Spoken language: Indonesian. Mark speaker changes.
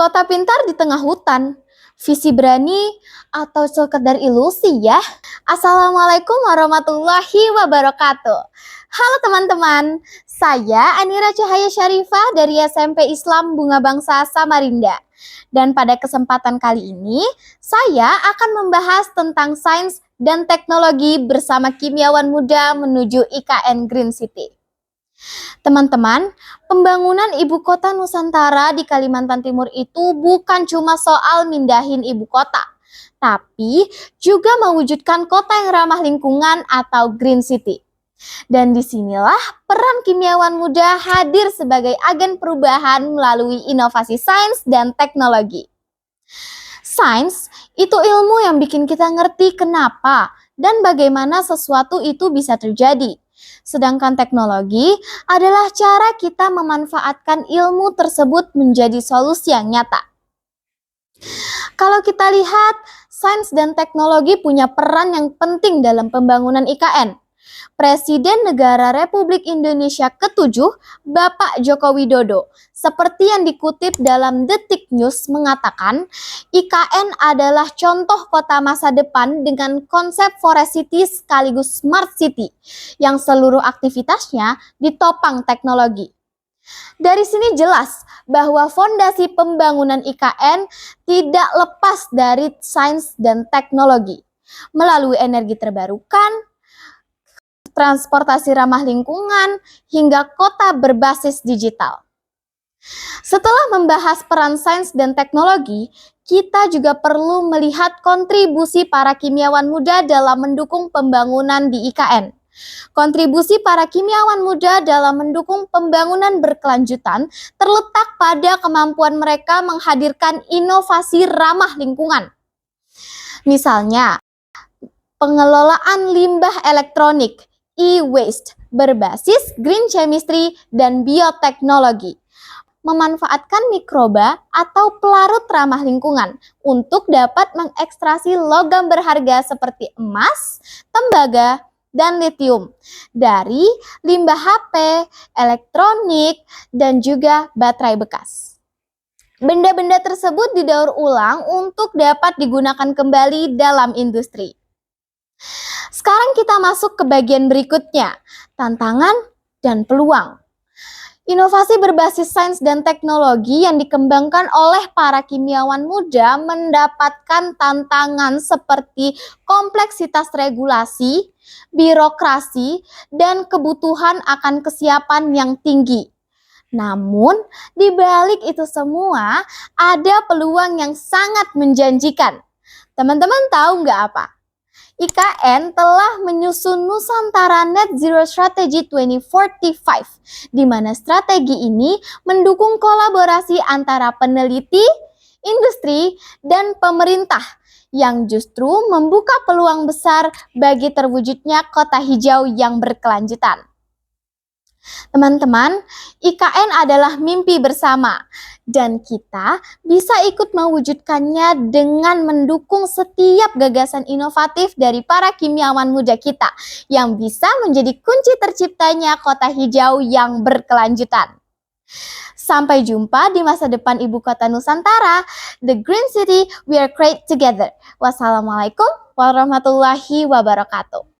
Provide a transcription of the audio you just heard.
Speaker 1: Kota pintar di tengah hutan, visi berani atau sekedar ilusi ya? Assalamualaikum warahmatullahi wabarakatuh. Halo teman-teman, saya Anira Cahaya Syarifah dari SMP Islam Bunga Bangsa Samarinda. Dan pada kesempatan kali ini, saya akan membahas tentang sains dan teknologi bersama kimiawan muda menuju IKN Green City. Teman-teman, pembangunan ibu kota Nusantara di Kalimantan Timur itu bukan cuma soal mindahin ibu kota, tapi juga mewujudkan kota yang ramah lingkungan atau Green City. Dan disinilah peran kimiawan muda hadir sebagai agen perubahan melalui inovasi sains dan teknologi. Sains itu ilmu yang bikin kita ngerti kenapa dan bagaimana sesuatu itu bisa terjadi. Sedangkan teknologi adalah cara kita memanfaatkan ilmu tersebut menjadi solusi yang nyata. Kalau kita lihat, sains dan teknologi punya peran yang penting dalam pembangunan IKN. Presiden Negara Republik Indonesia ke-7, Bapak Joko Widodo, seperti yang dikutip dalam Detik News mengatakan, IKN adalah contoh kota masa depan dengan konsep Forest City sekaligus Smart City, yang seluruh aktivitasnya ditopang teknologi. Dari sini jelas bahwa fondasi pembangunan IKN tidak lepas dari sains dan teknologi. Melalui energi terbarukan, transportasi ramah lingkungan, hingga kota berbasis digital. Setelah membahas peran sains dan teknologi, kita juga perlu melihat kontribusi para kimiawan muda dalam mendukung pembangunan di IKN. Kontribusi para kimiawan muda dalam mendukung pembangunan berkelanjutan terletak pada kemampuan mereka menghadirkan inovasi ramah lingkungan. Misalnya, pengelolaan limbah elektronik, e-waste berbasis green chemistry dan bioteknologi, memanfaatkan mikroba atau pelarut ramah lingkungan untuk dapat mengekstraksi logam berharga seperti emas, tembaga, dan litium dari limbah HP, elektronik, dan juga baterai bekas. Benda-benda tersebut didaur ulang untuk dapat digunakan kembali dalam industri. Sekarang kita masuk ke bagian berikutnya, tantangan dan peluang. Inovasi berbasis sains dan teknologi yang dikembangkan oleh para kimiawan muda mendapatkan tantangan seperti kompleksitas regulasi, birokrasi, dan kebutuhan akan kesiapan yang tinggi. Namun, di balik itu semua, ada peluang yang sangat menjanjikan. Teman-teman tahu nggak apa? IKN telah menyusun Nusantara Net Zero Strategy 2045, di mana strategi ini mendukung kolaborasi antara peneliti, industri, dan pemerintah yang justru membuka peluang besar bagi terwujudnya kota hijau yang berkelanjutan. Teman-teman, IKN adalah mimpi bersama dan kita bisa ikut mewujudkannya dengan mendukung setiap gagasan inovatif dari para kimiawan muda kita yang bisa menjadi kunci terciptanya kota hijau yang berkelanjutan. Sampai jumpa di masa depan Ibu Kota Nusantara, the Green City we are create together. Wassalamualaikum warahmatullahi wabarakatuh.